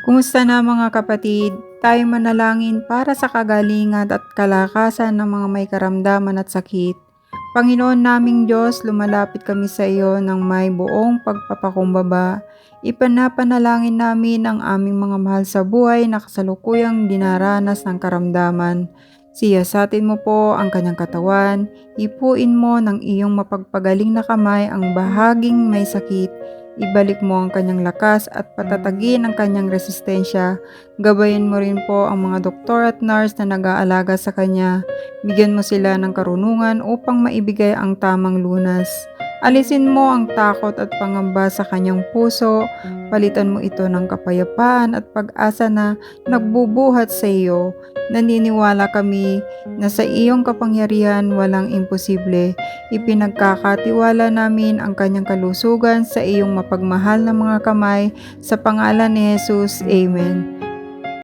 Kumusta na mga kapatid? Tayo manalangin para sa kagalingan at kalakasan ng mga may karamdaman at sakit. Panginoon naming Diyos, lumalapit kami sa iyo ng may buong pagpapakumbaba. Ipanapanalangin namin ang aming mga mahal sa buhay na kasalukuyang dinaranas ng karamdaman. Siyasatin mo po ang kanyang katawan, ipuin mo ng iyong mapagpagaling na kamay ang bahaging may sakit. Ibalik mo ang kanyang lakas at patatagin ang kanyang resistensya. Gabayin mo rin po ang mga doktor at nurse na nag-aalaga sa kanya. Bigyan mo sila ng karunungan upang maibigay ang tamang lunas. Alisin mo ang takot at pangamba sa kanyang puso. Palitan mo ito ng kapayapaan at pag-asa na nagbubuhat sa iyo. Naniniwala kami na sa iyong kapangyarihan walang imposible. Ipinagkakatiwala namin ang kanyang kalusugan sa iyong mapagmahal na mga kamay sa pangalan ni Jesus. Amen.